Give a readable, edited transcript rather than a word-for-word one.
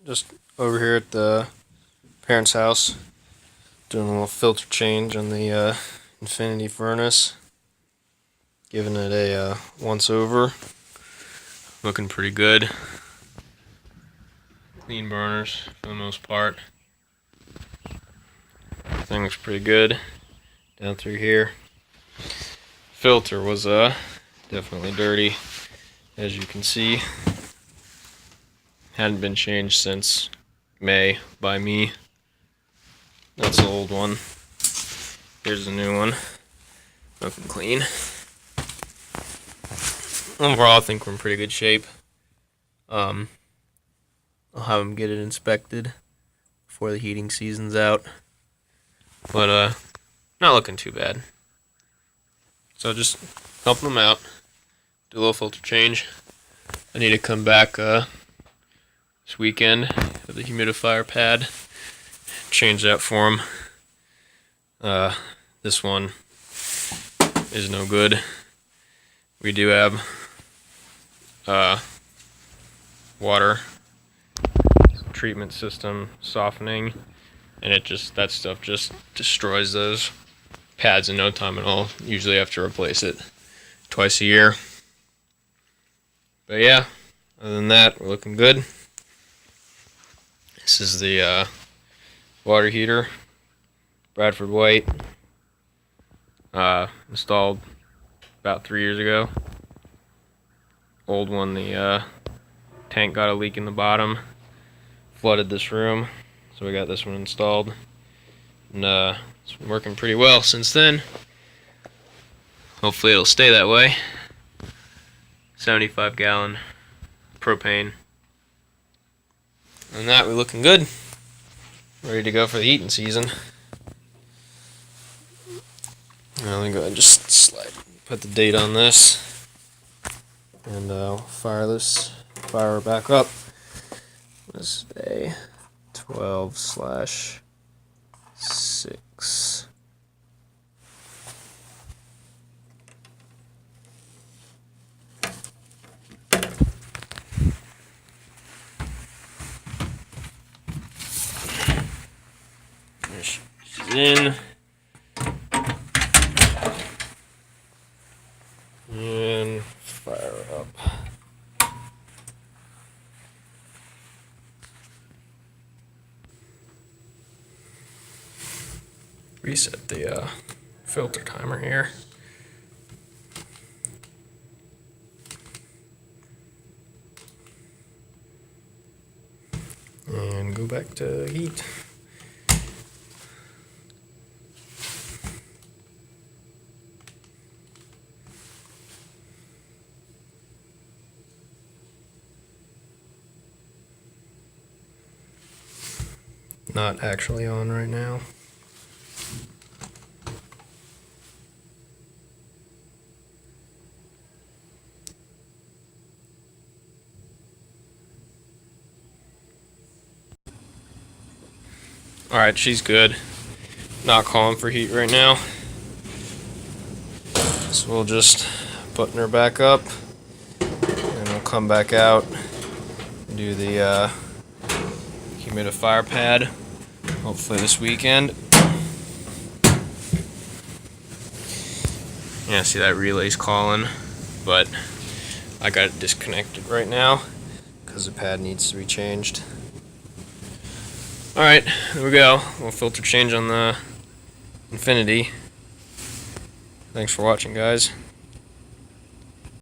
Just over here at the parents' house, doing a little filter change on the Infinity furnace. Giving it a once over. Looking pretty good. Clean burners for the most part. Thing looks pretty good down through here. Filter was definitely dirty, as you can see. Hadn't been changed since May by me. That's the old one. Here's the new one. Looking clean. Overall, I think we're in pretty good shape. I'll have them get it inspected before the heating season's out. But not looking too bad. So just helping them out. Do a little filter change. I need to come back this weekend with the humidifier pad. Change that for them. This one is no good. We do have water treatment system softening, and that stuff just destroys those pads in no time at all. Usually have to replace it twice a year. But yeah, other than that, we're looking good. This is the water heater, Bradford White, installed about 3 years ago. Old one, the tank got a leak in the bottom, flooded this room, so we got this one installed, and it's been working pretty well since then. Hopefully it'll stay that way. 75-gallon propane. And that, we're looking good. Ready to go for the heating season. Now let me go ahead and just put the date on this, and fire her back up. This is day 12/6. She's in. And fire her up. Reset the filter timer here. And go back to heat. Not actually on right now. Alright, she's good. Not calling for heat right now. So we'll just button her back up, and we'll come back out and do the humidifier pad, hopefully this weekend. Yeah, see that relay's calling, but I got it disconnected right now because the pad needs to be changed. Alright, there we go. We'll filter change on the Infinity. Thanks for watching, guys.